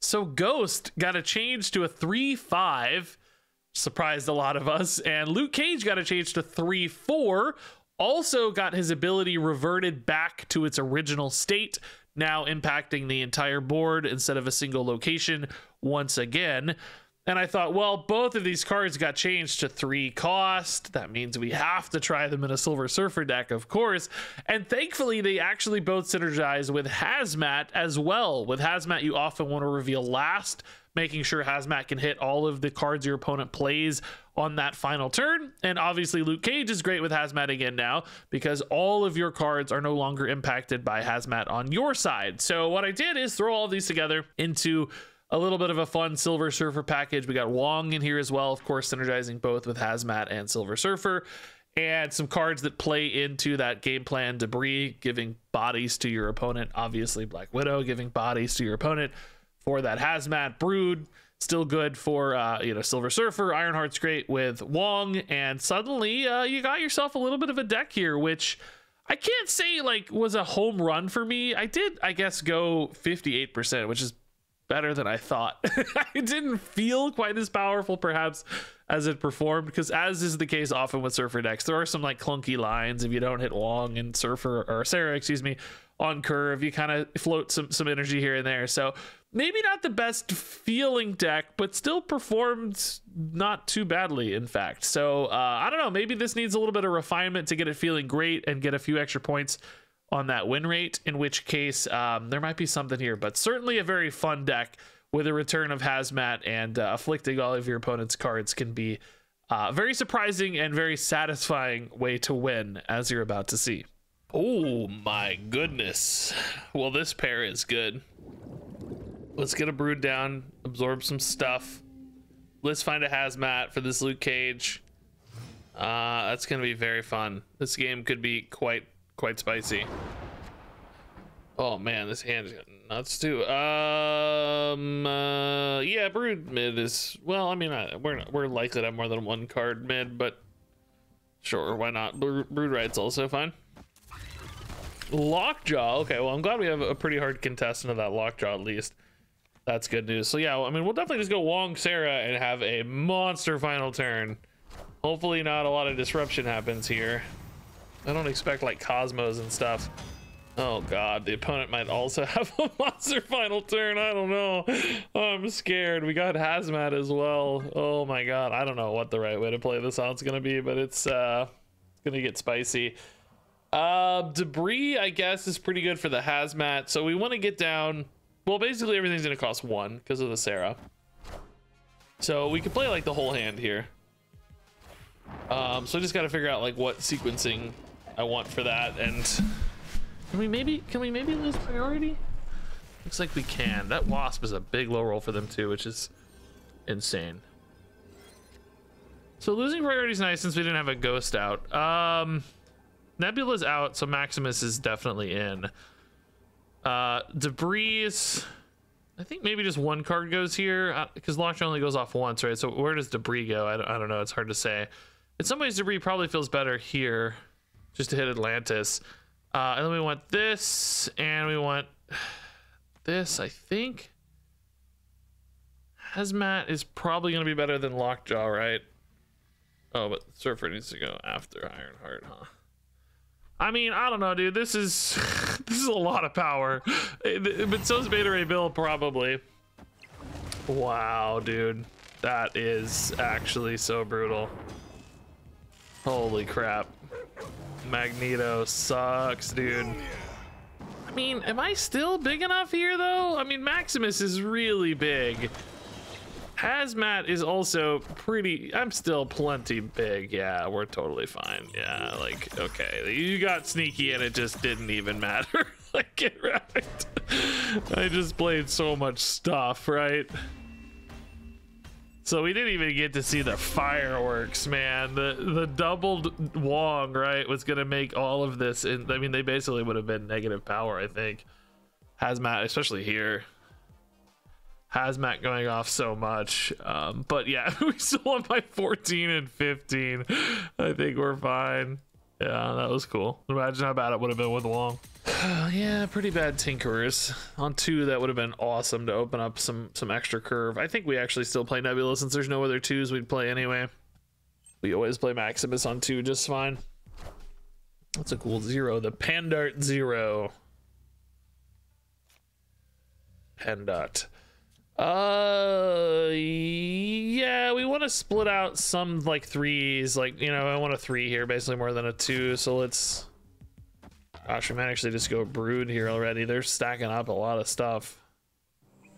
So Ghost got a change to a 3-5, surprised a lot of us, and Luke Cage got a change to 3-4, also got his ability reverted back to its original state, now impacting the entire board instead of a single location once again. And I thought, well, both of these cards got changed to 3 cost. That means we have to try them in a Silver Surfer deck, of course. And thankfully, they actually both synergize with Hazmat as well. With Hazmat, you often want to reveal last, making sure Hazmat can hit all of the cards your opponent plays on that final turn. And obviously, Luke Cage is great with Hazmat again now, because all of your cards are no longer impacted by Hazmat on your side. So what I did is throw all of these together into a little bit of a fun Silver Surfer package. We got Wong in here as well, of course, synergizing both with Hazmat and Silver Surfer, and some cards that play into that game plan. Debris, giving bodies to your opponent. Obviously, Black Widow, giving bodies to your opponent for that Hazmat. Brood, still good for Silver Surfer. Ironheart's great with Wong, and suddenly you got yourself a little bit of a deck here, which I can't say like was a home run for me. I did, I guess, go 58%, which is better than I thought. It didn't feel quite as powerful perhaps as it performed, because as is the case often with Surfer decks, there are some like clunky lines. If you don't hit Wong and Surfer, or Sarah, excuse me, on curve, you kind of float some energy here and there. So maybe not the best feeling deck, but still performed not too badly, in fact. So I don't know, maybe this needs a little bit of refinement to get it feeling great and get a few extra points on that win rate, in which case there might be something here. But certainly a very fun deck with a return of Hazmat, and afflicting all of your opponent's cards can be a very surprising and very satisfying way to win, as you're about to see. Oh my goodness. Well, this pair is good. Let's get a Brood down, absorb some stuff. Let's find a Hazmat for this Luke Cage. That's gonna be very fun. This game could be quite spicy. Oh man, this hand's got nuts too. Yeah, Brood mid is, well, I mean, we're likely to have more than one card mid, but sure, why not? Brood Ride's also fine. Lockjaw, okay, well, I'm glad we have a pretty hard contestant of that Lockjaw at least. That's good news. So yeah, I mean, we'll definitely just go Wong Sarah and have a monster final turn. Hopefully not a lot of disruption happens here. I don't expect like Cosmos and stuff. Oh god, the opponent might also have a monster final turn. I don't know. Oh, I'm scared. We got Hazmat as well. Oh my god, I don't know what the right way to play this out's gonna be, but it's gonna get spicy. Debris, I guess, is pretty good for the Hazmat. So we want to get down, well, basically everything's gonna cost 1 because of the Sarah. So we could play like the whole hand here. So I just got to figure out like what sequencing I want for that. And can we maybe lose priority? Looks like we can. That Wasp is a big low roll for them too, which is insane. So losing priority is nice since we didn't have a Ghost out. Nebula's out, so Maximus is definitely in. Debris, I think maybe just 1 card goes here, because Lockjaw only goes off once, right? So where does Debris go? I don't know. It's hard to say. In some ways, Debris probably feels better here, just to hit Atlantis. And then we want this, and we want this, I think. Hazmat is probably going to be better than Lockjaw, right? Oh, but Surfer needs to go after Ironheart, huh? I mean, I don't know, dude. This is a lot of power. But so's Beta Ray Bill, probably. Wow, dude. That is actually so brutal. Holy crap. Magneto sucks, dude. I mean, am I still big enough here, though? I mean, Maximus is really big. Hazmat is also pretty, I'm still plenty big. Yeah, we're totally fine. Yeah, like, okay, you got sneaky and it just didn't even matter. Like, get right. I just played so much stuff, right? So we didn't even get to see the fireworks, man. The doubled Wong, right, was gonna make all of this, and I mean, they basically would have been negative power, I think. Hazmat, especially here. Hazmat going off so much, but yeah, we still won by 14 and 15. I think we're fine. Yeah, that was cool. Imagine how bad it would have been with Wong. Yeah, pretty bad tinkerers. On 2, that would have been awesome to open up some extra curve. I think we actually still play Nebula since there's no other 2s we'd play anyway. We always play Maximus on 2 just fine. That's a cool 0. The Pandart 0. Pandart. Yeah, we want to split out some like 3s. Like, you know, I want a 3 here, basically more than a 2. So let's... Gosh, we might actually just go Brood here already. They're stacking up a lot of stuff.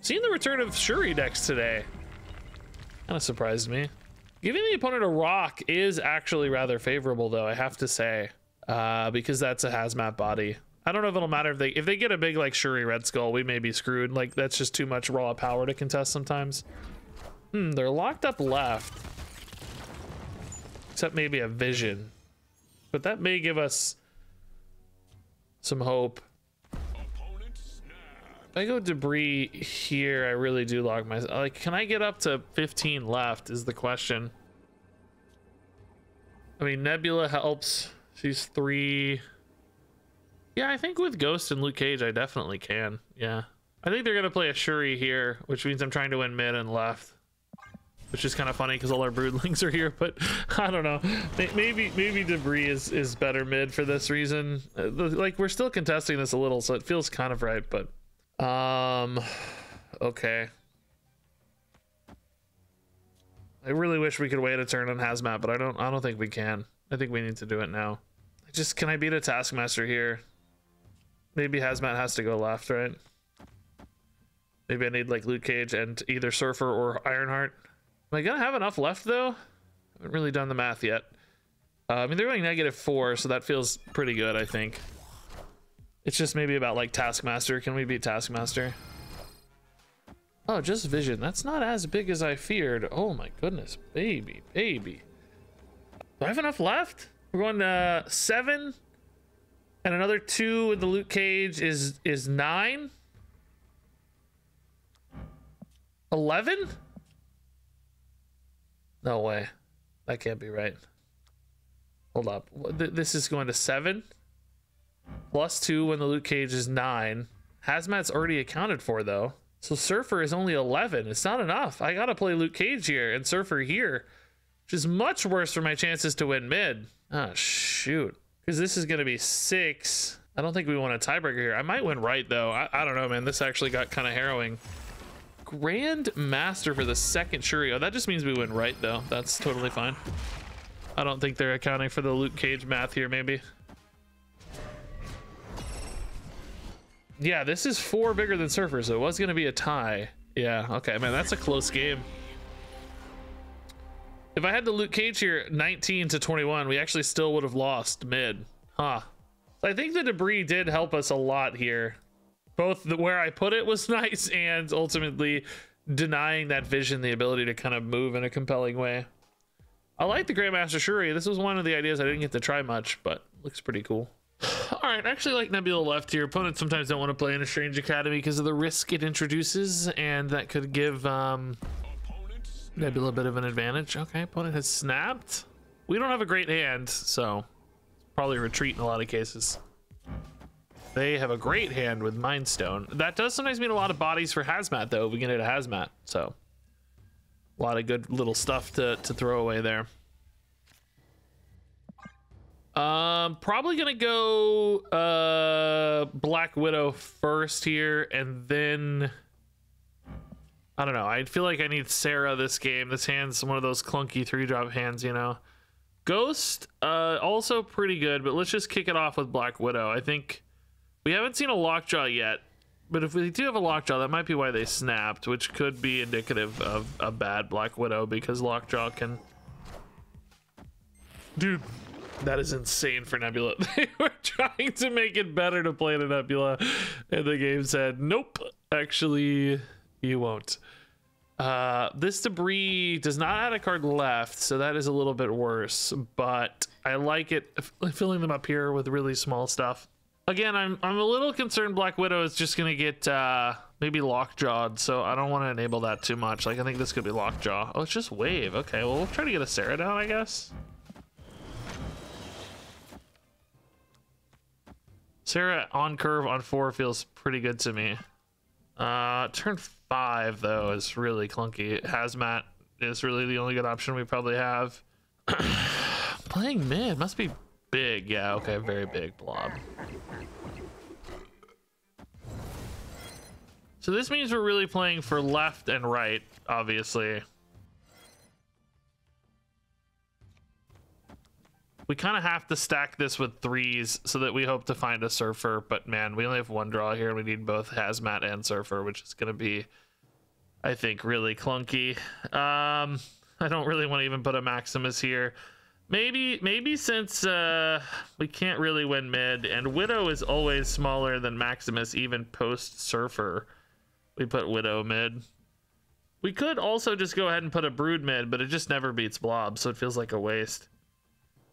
Seeing the return of Shuri decks today kind of surprised me. Giving the opponent a rock is actually rather favorable, though, I have to say, because that's a hazmat body. I don't know if it'll matter if they get a big like Shuri Red Skull, we may be screwed. Like, that's just too much raw power to contest sometimes. They're locked up left, except maybe a vision, but that may give us some hope. If I go debris here, I really do lock myself. Like, can I get up to 15 left is the question. I mean, Nebula helps. She's 3. Yeah, I think with Ghost and Luke Cage, I definitely can. Yeah. I think they're going to play a Shuri here, which means I'm trying to win mid and left. Which is kind of funny because all our broodlings are here, but I don't know. Maybe debris is better mid for this reason. Like, we're still contesting this a little, so it feels kind of right, but okay. I really wish we could wait a turn on Hazmat, but I don't think we can. I think we need to do it now. Can I beat a Taskmaster here? Maybe Hazmat has to go left, right? Maybe I need like Luke Cage and either Surfer or Ironheart. Am I gonna have enough left though? I haven't really done the math yet. I mean, they're going -4, so that feels pretty good, I think. It's just maybe about like Taskmaster. Can we beat Taskmaster? Oh, just Vision. That's not as big as I feared. Oh my goodness, baby. Do I have enough left? We're going 7, and another 2 with the Luke Cage is 9. 11? No way. That can't be right. Hold up. This is going to 7 plus 2 when the Luke Cage is 9. Hazmat's already accounted for though. So Surfer is only 11. It's not enough. I gotta play Luke Cage here and Surfer here, which is much worse for my chances to win mid. Oh shoot. Because this is gonna be 6. I don't think we want a tiebreaker here. I might win right though. I don't know, man. This actually got kind of harrowing. Grand Master for the second Shuri. Oh, that just means we win right though. That's totally fine. I don't think they're accounting for the Luke Cage math here, maybe. Yeah, this is 4 bigger than Surfer, so it was gonna be a tie. Yeah, okay, man, that's a close game. If I had the Luke Cage here 19-21, we actually still would have lost mid. Huh. So I think the debris did help us a lot here. Both where I put it was nice, and ultimately denying that vision the ability to kind of move in a compelling way. I like the Grandmaster Shuri. This was one of the ideas I didn't get to try much, but looks pretty cool. All right, I actually like Nebula left here. Opponents sometimes don't want to play in a Strange Academy because of the risk it introduces, and that could give Nebula a bit of an advantage. Okay, opponent has snapped. We don't have a great hand, so probably retreat in a lot of cases. They have a great hand with Mind Stone. That does sometimes mean a lot of bodies for Hazmat, though. We can hit a Hazmat, so a lot of good little stuff to throw away there. Probably gonna go Black Widow first here, and then I don't know. I feel like I need Sarah this game. This hand's one of those clunky 3-drop hands, you know. Ghost, also pretty good, but let's just kick it off with Black Widow. I think we haven't seen a Lockjaw yet, but if we do have a Lockjaw, that might be why they snapped, which could be indicative of a bad Black Widow, because Lockjaw can... Dude, that is insane for Nebula. They were trying to make it better to play the Nebula, and the game said, nope, actually, you won't. This debris does not add a card left, so that is a little bit worse, but I like it filling them up here with really small stuff. Again, I'm a little concerned Black Widow is just gonna get maybe lockjawed, so I don't want to enable that too much. Like, I think this could be lockjaw. Oh, it's just wave. Okay, well, we'll try to get a Sarah down, I guess. Sarah on curve on 4 feels pretty good to me. Turn 5 though is really clunky. Hazmat is really the only good option we probably have. Playing mid must be big. Yeah, okay, very big blob. So this means we're really playing for left and right, obviously. We kind of have to stack this with 3s so that we hope to find a surfer, but man, we only have 1 draw here and we need both hazmat and surfer, which is going to be, I think, really clunky. I don't really want to even put a Maximus here. Maybe since we can't really win mid and Widow is always smaller than Maximus even post surfer, we put Widow mid. We could also just go ahead and put a Brood mid, but it just never beats Blob, so it feels like a waste.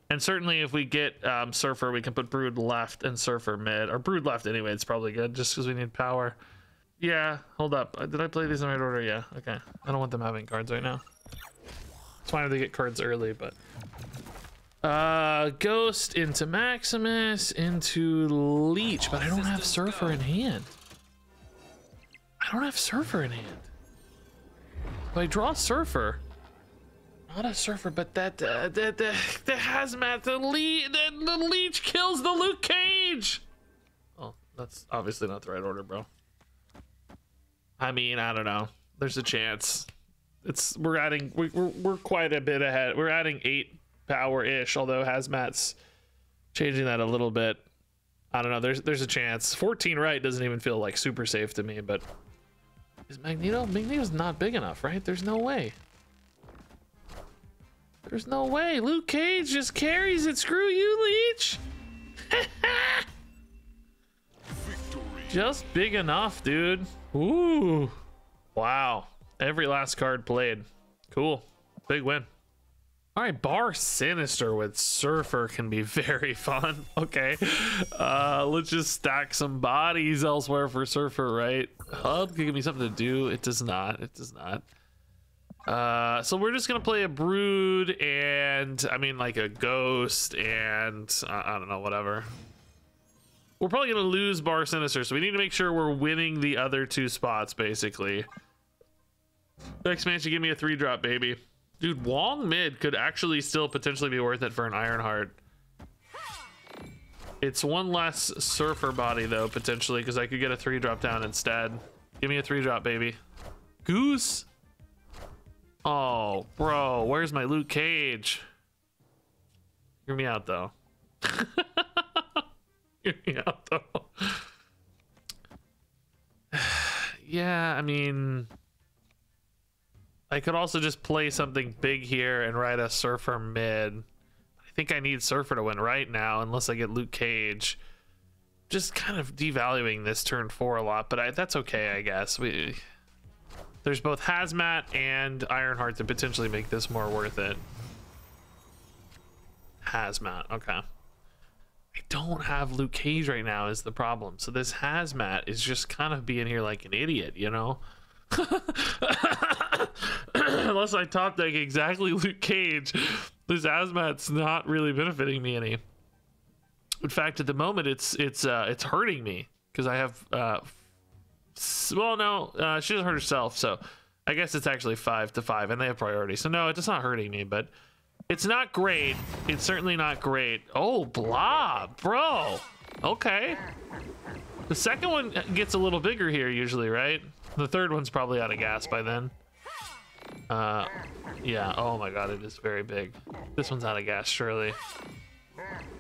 And certainly if we get Surfer, we can put Brood left and Surfer mid. Or Brood left anyway, it's probably good, just because we need power. Yeah, hold up. Did I play these in the right order? Yeah, okay. I don't want them having cards right now. It's fine if they get cards early, but... Ghost into Maximus, into Leech, but I don't have Surfer in hand. I don't have Surfer in hand. If I draw Surfer... Not a surfer, but the hazmat, the leech kills the Luke Cage. Oh, that's obviously not the right order, bro. I mean, I don't know. There's a chance. We're quite a bit ahead. We're adding 8 power ish, although hazmat's changing that a little bit. I don't know. There's a chance. 14 right doesn't even feel like super safe to me, but is Magneto? Magneto's not big enough, right? There's no way. There's no way. Luke Cage just carries it. Screw you, Leech. Just big enough, dude. Ooh. Wow. Every last card played. Cool. Big win. All right, Bar Sinister with Surfer can be very fun. Okay. Let's just stack some bodies elsewhere for Surfer, right? Hub can give me something to do. It does not. It does not. So we're just gonna play a Brood and I mean like a Ghost and I don't know, whatever. We're probably gonna lose Bar Sinister, so we need to make sure we're winning the other 2 spots basically. Next man should give me a 3-drop, baby. Dude, Wong mid could actually still potentially be worth it for an Ironheart. It's 1 less Surfer body though, potentially, because I could get a 3-drop down instead. Give me a 3-drop, baby. Goose. Oh, bro, where's my Luke Cage? Hear me out, though. Hear me out, though. Yeah, I mean... I could also just play something big here and ride a Surfer mid. I think I need Surfer to win right now, unless I get Luke Cage. Just kind of devaluing this turn 4 a lot, but that's okay, I guess. There's both Hazmat and Ironheart to potentially make this more worth it. Hazmat, okay. I don't have Luke Cage right now is the problem. So this Hazmat is just kind of being here like an idiot, you know? Unless I top deck exactly Luke Cage, this Hazmat's not really benefiting me any. In fact, at the moment, it's hurting me because I have... well, no, she doesn't hurt herself, so I guess it's actually 5-5, and they have priority. So no, it's not hurting me, but it's not great. It's certainly not great. Oh, Blob, bro. Okay. The second one gets a little bigger here usually, right? The third one's probably out of gas by then. Yeah, oh my god, it is very big. This one's out of gas, surely.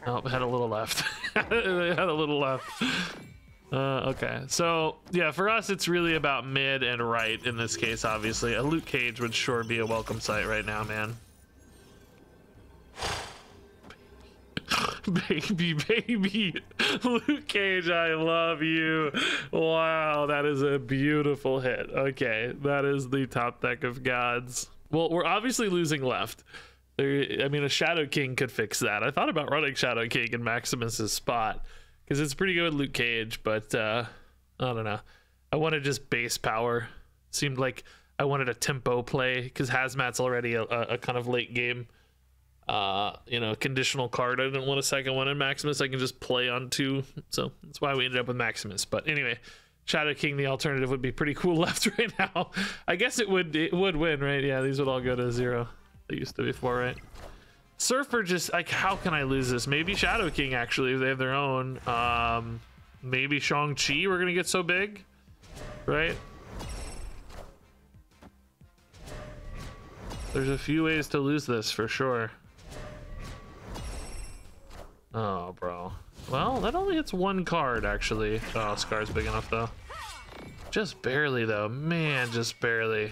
Oh, it had a little left. It had a little left. Okay, so yeah, for us it's really about mid and right in this case. Obviously a Luke Cage would sure be a welcome sight right now, man. baby Luke Cage, I love you. Wow, that is a beautiful hit. Okay, that is the top deck of gods. Well, we're obviously losing left. I mean, a Shadow King could fix that. I thought about running Shadow King in Maximus's spot because it's pretty good with Luke Cage, but I don't know. I wanted just base power. Seemed like I wanted a tempo play because Hazmat's already a kind of late game you know, conditional card. I didn't want a second one in Maximus. I can just play on 2, so that's why we ended up with Maximus. But anyway, Shadow King, the alternative, would be pretty cool left right now. I guess it would win, right? Yeah, these would all go to 0. They used to before, right? Surfer, just like, how can I lose this? Maybe Shadow King, actually, if they have their own. Maybe Shang-Chi, we're gonna get so big, right? There's a few ways to lose this for sure. Oh, bro. Well, that only hits 1 card, actually. Oh, Scar's big enough, though. Just barely, though. Man, just barely.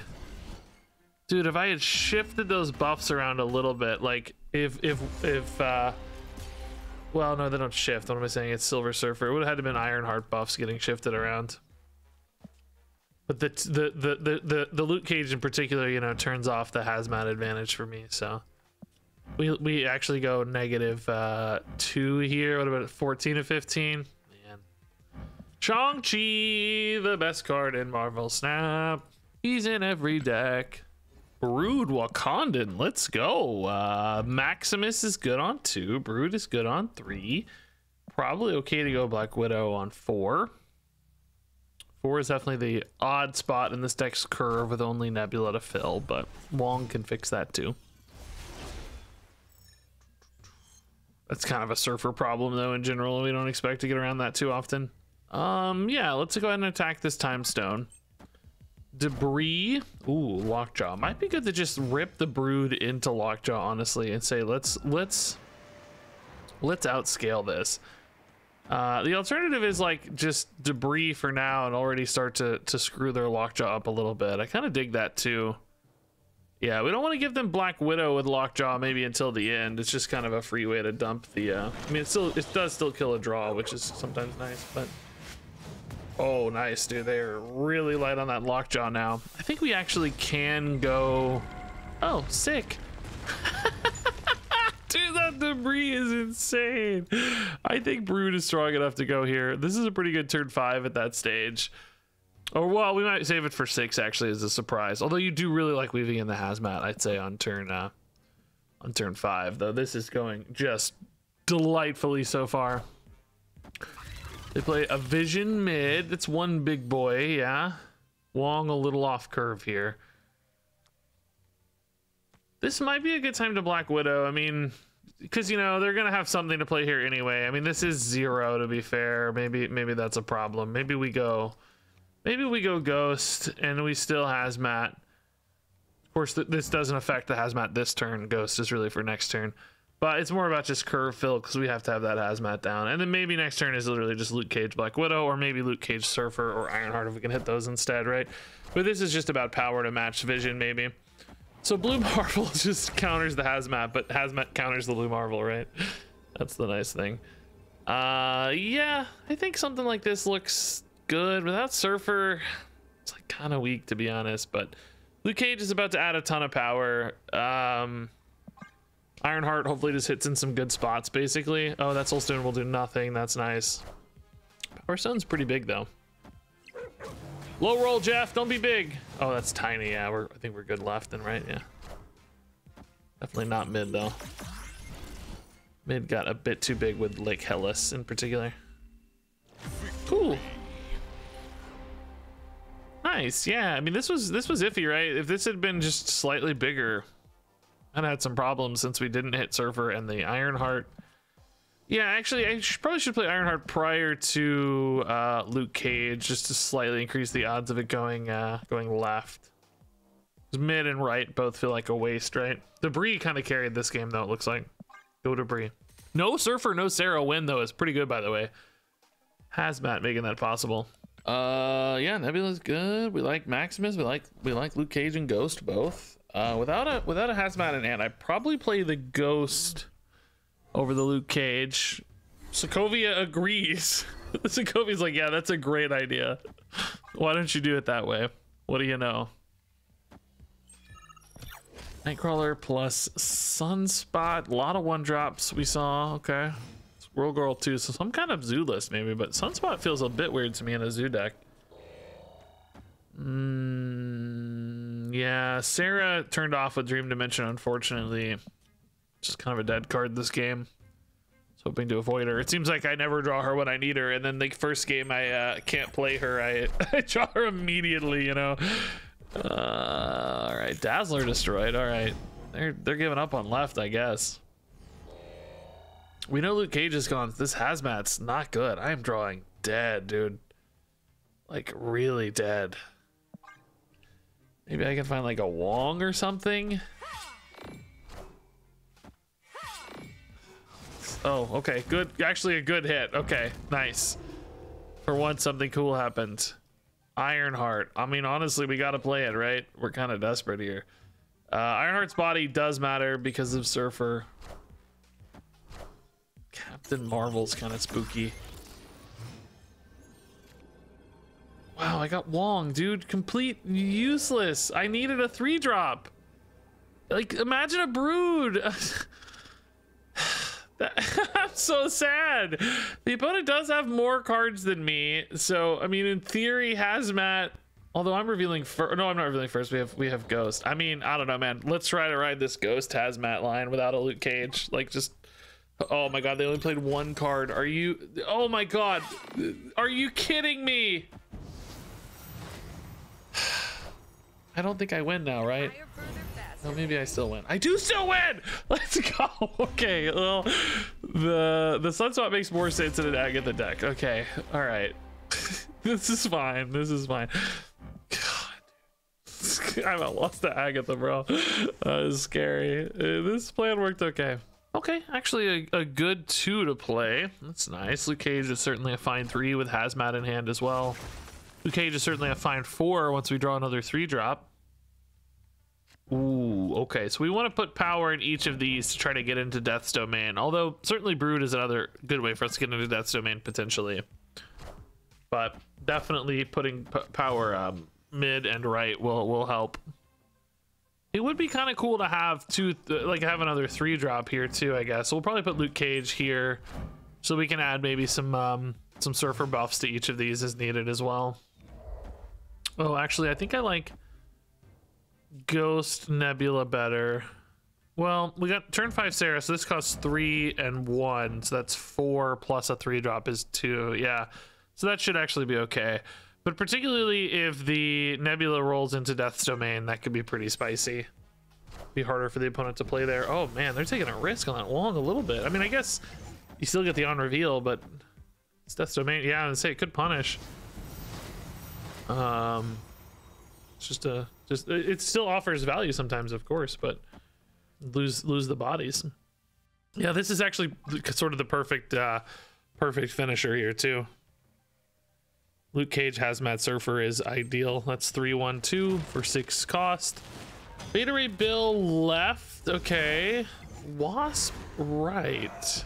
Dude, if I had shifted those buffs around a little bit, like, well, no, they don't shift. What am I saying? It's Silver Surfer. It would have had to been Ironheart buffs getting shifted around. But the Luke Cage in particular, you know, turns off the Hazmat advantage for me, so... We actually go -2 here. What about 14 to 15? Man. Shang-Chi, the best card in Marvel Snap. He's in every deck. Brood Wakandan, let's go. Maximus is good on 2. Brood is good on 3. Probably okay to go Black Widow on 4. 4 is definitely the odd spot in this deck's curve with only Nebula to fill, but Wong can fix that too. That's kind of a Surfer problem, though, in general. We don't expect to get around that too often. Yeah, let's go ahead and attack this Time Stone. Debris. Ooh, Lockjaw. Might be good to just rip the Brood into Lockjaw, honestly, and say, let's outscale this. The alternative is, like, just Debris for now and already start to screw their Lockjaw up a little bit. I kind of dig that, too. Yeah, we don't want to give them Black Widow with Lockjaw maybe until the end. It's just kind of a free way to dump the, I mean, it does still kill a draw, which is sometimes nice, but... Oh, nice, dude. They're really light on that Lockjaw now. I think we actually can go... Oh, sick. Dude, that Debris is insane. I think Brood is strong enough to go here. This is a pretty good turn 5 at that stage. Or, well, we might save it for 6, actually, as a surprise. Although you do really like weaving in the Hazmat, I'd say, on turn 5. Though this is going just delightfully so far. They play a Vision mid. It's one big boy, yeah. Wong a little off curve here. This might be a good time to Black Widow. I mean, because, you know, they're going to have something to play here anyway. I mean, this is 0, to be fair. Maybe that's a problem. Maybe we go Ghost and we still Hazmat. Of course, this doesn't affect the Hazmat this turn. Ghost is really for next turn. But it's more about just curve fill because we have to have that Hazmat down. And then maybe next turn is literally just Luke Cage Black Widow, or maybe Luke Cage Surfer or Ironheart if we can hit those instead, right? But this is just about power to match Vision, maybe. So Blue Marvel just counters the Hazmat, but Hazmat counters the Blue Marvel, right? That's the nice thing. Yeah, I think something like this looks good. Without Surfer, it's like kind of weak, to be honest, but Luke Cage is about to add a ton of power. Ironheart hopefully just hits in some good spots, basically. Oh, that Soul Stone will do nothing. That's nice. Power Stone's pretty big, though. Low roll, Jeff. Don't be big. Oh, that's tiny. Yeah, I think we're good left then, right? Yeah. Definitely not mid, though. Mid got a bit too big with Lake Hellas in particular. Cool. Nice. Yeah, I mean, this was iffy, right? If this had been just slightly bigger, I'd had some problems since we didn't hit Surfer and the Ironheart. Yeah, actually, I probably should play Ironheart prior to Luke Cage, just to slightly increase the odds of it going left. Mid and right both feel like a waste, right? Debris kind of carried this game, though, it looks like. Go Debris. No Surfer, no Sarah win, though, is pretty good, by the way. Hazmat making that possible. Yeah, Nebula's good. We like Maximus. We like Luke Cage and Ghost both. Without a Hazmat in hand, I'd probably play the Ghost over the Luke Cage. Sokovia agrees. Sokovia's like, yeah, that's a great idea. Why don't you do it that way? What do you know? Nightcrawler plus Sunspot. A lot of 1-drops we saw. Okay. World Girl 2, so some kind of zoo list maybe, but Sunspot feels a bit weird to me in a zoo deck. Yeah, Sarah turned off with Dream Dimension, unfortunately. Just kind of a dead card this game. Hoping to avoid her. It seems like I never draw her when I need her, and then the first game I can't play her, I draw her immediately, you know. All right, Dazzler destroyed. All right, they're giving up on left, I guess. We know Luke Cage is gone. This Hazmat's not good. I am drawing dead, dude. Like really dead. Maybe I can find like a Wong or something. Oh, okay, good. Actually, a good hit. Okay, nice. For once, something cool happened. Ironheart. I mean, honestly, we got to play it, right? We're kind of desperate here. Ironheart's body does matter because of Surfer. Captain Marvel's kind of spooky. Wow, I got Wong, dude. Complete useless. I needed a 3-drop. Like, imagine a Brood. I'm so sad. The opponent does have more cards than me, so I mean, in theory, Hazmat. Although I'm revealing first. No, I'm not revealing first. We have Ghost. I mean, I don't know, man. Let's try to ride this Ghost Hazmat line without a Luke Cage. Like, just. Oh my God, they only played one card. Are you? Oh my God, are you kidding me? I don't think I win now, right? Oh, maybe I still win. I do still win. Let's go. Okay. Well, the Sunspot makes more sense in an Agatha deck. Okay. All right. This is fine. This is fine. God, I about lost to Agatha, bro. That is scary. This plan worked okay. Okay, actually a good 2 to play. That's nice. Luke Cage is certainly a fine 3 with Hazmat in hand as well. Luke Cage is certainly a fine 4 once we draw another 3-drop. Ooh, okay, so we want to put power in each of these to try to get into Death's Domain. Although, certainly Brood is another good way for us to get into Death's Domain, potentially. But definitely putting power mid and right will help. It would be kind of cool to have have another 3-drop here, too, I guess. So we'll probably put Luke Cage here, so we can add maybe some Surfer buffs to each of these as needed as well. Oh, actually, I think I like Ghost Nebula better. Well, we got turn 5 Sarah, so this costs 3 and 1, so that's 4 plus a 3-drop is 2. Yeah, so that should actually be okay. But particularly if the Nebula rolls into Death's Domain, that could be pretty spicy. Be harder for the opponent to play there. Oh man, they're taking a risk on that Wong a little bit. I mean, I guess you still get the on reveal, but it's Death's Domain. Yeah, and say it could punish. It's it still offers value sometimes, of course, but lose the bodies. Yeah, this is actually sort of the perfect finisher here too. Luke Cage Hazmat Surfer is ideal. That's 3-1-2 for 6 cost. Beta Ray Bill left. Okay. Wasp right.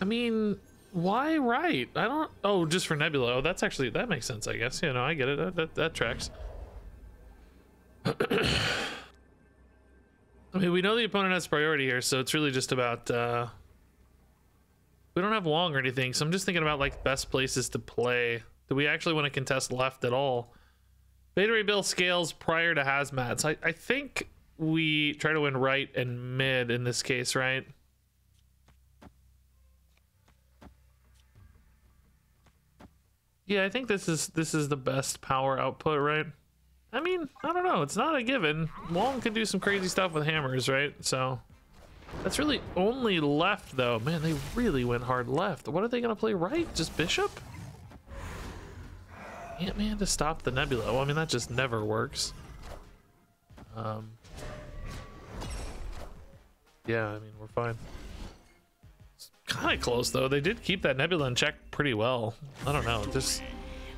I mean, why right? I don't. Oh, just for Nebula. Oh, that's actually, that makes sense, I guess. Yeah, no, I get it. That tracks. I mean, we know the opponent has priority here, so it's really just about. We don't have Wong or anything, so I'm just thinking about like best places to play. Do we actually want to contest left at all? Beta Ray Bill scales prior to Hazmat. So I think we try to win right and mid in this case, right? Yeah, I think this is the best power output, right? I mean, I don't know. It's not a given. Wong can do some crazy stuff with hammers, right? So that's really only left, though. Man, they really went hard left. What are they gonna play right? Just Bishop? Ant-Man to stop the Nebula. Well, I mean, that just never works. Yeah, I mean, we're fine. It's kind of close, though. They did keep that Nebula in check pretty well. I don't know. Just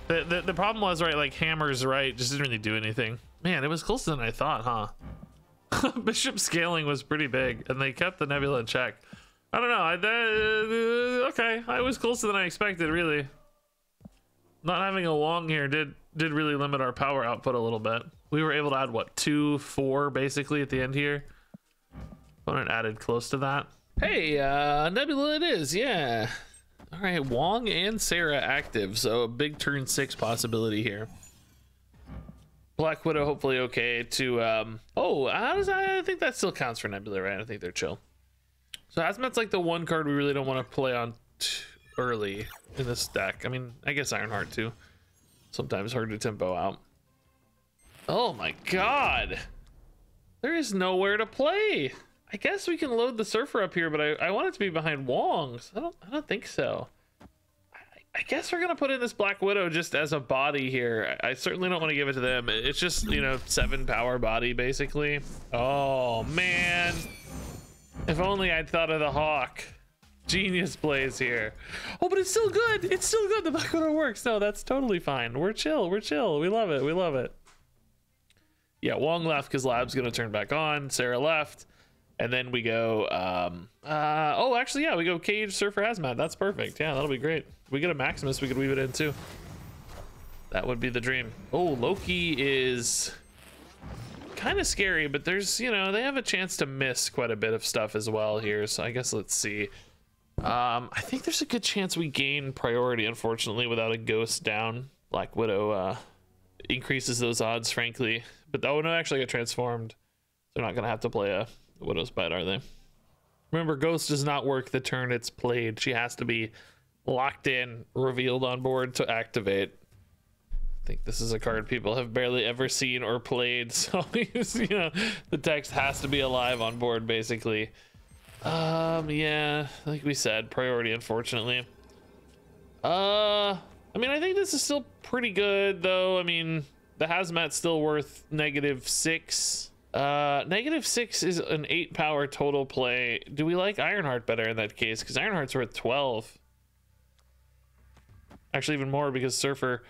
the problem was, right, like hammers, right, just didn't really do anything. Man, it was closer than I thought, huh? Bishop scaling was pretty big, and they kept the Nebula in check. I don't know. Okay, I was closer than I expected, really. Not having a Wong here did really limit our power output a little bit. We were able to add, what, 2, 4 basically at the end here. Opponent added close to that. Hey, Nebula it is, yeah. All right, Wong and Sarah active, so a big turn 6 possibility here. Black Widow hopefully okay to oh, how does I think that still counts for Nebula, right? I think they're chill. So Hazmat's like the one card we really don't want to play on early in this deck. I mean, I guess Ironheart too. Sometimes hard to tempo out. Oh my god. There is nowhere to play. I guess we can load the Surfer up here, but I want it to be behind Wong. So I don't think so. I guess we're gonna put in this Black Widow just as a body here. I certainly don't want to give it to them. It's just, you know, 7 power body basically. Oh man. If only I'd thought of the Hawk. Genius plays here. Oh, but it's still good. It's still good. The Black Widow works. No, that's totally fine. We're chill. We're chill. We love it. We love it. Yeah, Wong left because Lab's gonna turn back on. Sarah left. And then we go, oh, actually, yeah, we go Cage, Surfer, Hazmat. That's perfect. Yeah, that'll be great. If we get a Maximus, we could weave it in too. That would be the dream. Oh, Loki is kind of scary, but there's, you know, they have a chance to miss quite a bit of stuff as well here. So I guess let's see. I think there's a good chance we gain priority, unfortunately, without a ghost down. Black Widow increases those odds, frankly. But oh no, actually got transformed. They're not gonna have to play a Widow's Bite, are they? Remember, Ghost does not work the turn it's played. She has to be locked in, revealed on board to activate. I think this is a card people have barely ever seen or played, so you know, the text has to be alive on board, basically. Yeah, like we said, priority, unfortunately. I mean, I think this is still pretty good, though. I mean, the Hazmat's still worth -6. -6 is an 8 power total play. Do we like Ironheart better in that case? Because Ironheart's worth 12. Actually, even more because Surfer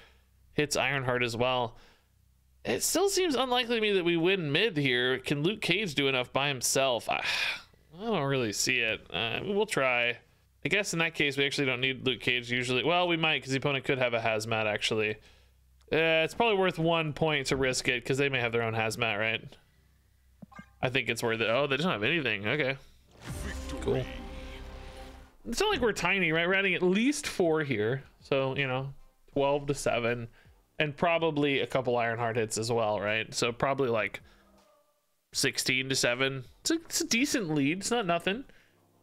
hits Ironheart as well. It still seems unlikely to me that we win mid here. Can Luke Cage do enough by himself? I don't really see it. We'll try. I guess in that case, we actually don't need Luke Cage usually. Well, we might because the opponent could have a Hazmat, actually. It's probably worth 1 point to risk it because they may have their own Hazmat, right? I think it's worth it. Oh, they don't have anything. Okay. Cool. It's not like we're tiny, right? We're adding at least 4 here. So, you know, 12 to 7. And probably a couple Ironheart hits as well, right? So probably like 16 to 7. It's a decent lead. It's not nothing.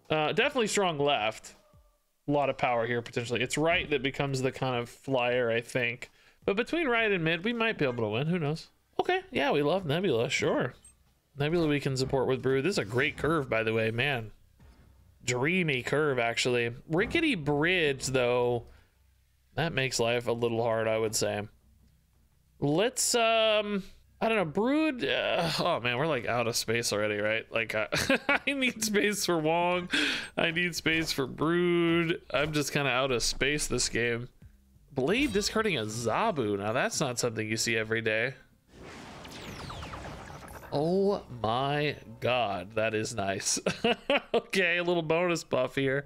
Definitely strong left. A lot of power here, potentially. It's right that becomes the kind of flyer, I think. But between right and mid, we might be able to win. Who knows? Okay. Yeah, we love Nebula. Sure. Nebula we can support with Brood. This is a great curve, by the way, man. Dreamy curve, actually. Rickety bridge, though. That makes life a little hard, I would say. Let's, I don't know, Brood. Oh, man, we're like out of space already, right? Like, I need space for Wong. I need space for Brood. I'm just kind of out of space this game. Blade discarding a Zabu. Now, that's not something you see every day. Oh my god, that is nice. Okay, a little bonus buff here.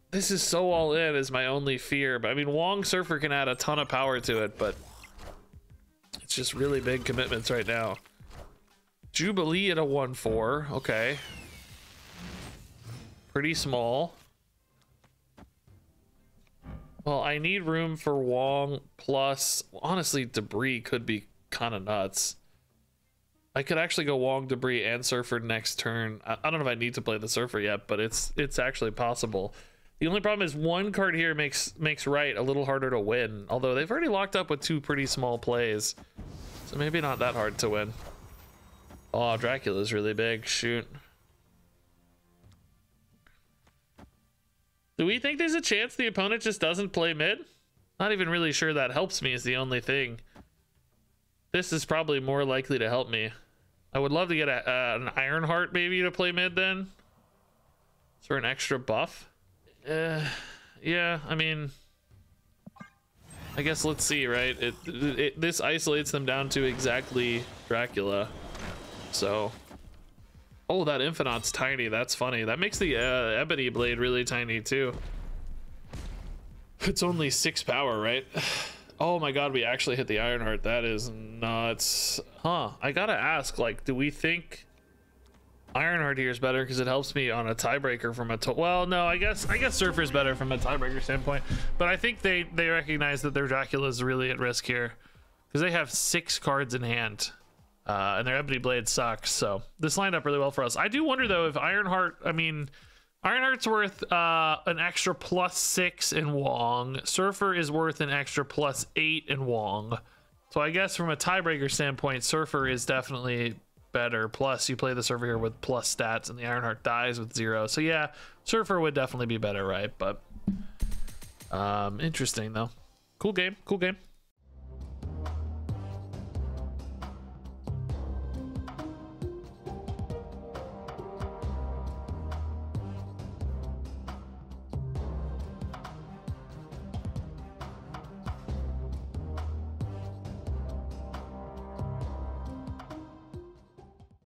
This is so all in is my only fear. But I mean, Wong Surfer can add a ton of power to it, but it's just really big commitments right now. Jubilee at a 1/4. Okay. Pretty small. Well, I need room for Wong plus, honestly, Debris could be kind of nuts. I could actually go Wong, Debris, and Surfer next turn. I don't know if I need to play the Surfer yet, but it's actually possible. The only problem is one card here makes right a little harder to win. Although they've already locked up with 2 pretty small plays. So maybe not that hard to win. Oh, Dracula's really big. Shoot. Do we think there's a chance the opponent just doesn't play mid? Not even really sure that helps me is the only thing. This is probably more likely to help me. I would love to get an Ironheart maybe to play mid then. For an extra buff. Yeah, I mean, I guess let's see, right? This isolates them down to exactly Dracula. So, oh, that Infinite's tiny. That's funny. That makes the Ebony Blade really tiny too. It's only 6 power, right? Oh my god, we actually hit the Ironheart. That is nuts. Huh, I gotta ask, like, do we think Ironheart here is better because it helps me on a tiebreaker from a well, no, I guess Surfer's better from a tiebreaker standpoint, but I think they recognize that their Dracula is really at risk here. because they have 6 cards in hand. And their Ebony Blade sucks, so this lined up really well for us. I do wonder though if Ironheart, I mean, Ironheart's worth an extra +6 in Wong. Surfer is worth an extra +8 in Wong. So I guess from a tiebreaker standpoint, Surfer is definitely better. Plus, you play the Surfer here with plus stats, and the Ironheart dies with 0. So yeah, Surfer would definitely be better, right? But interesting though. Cool game. Cool game.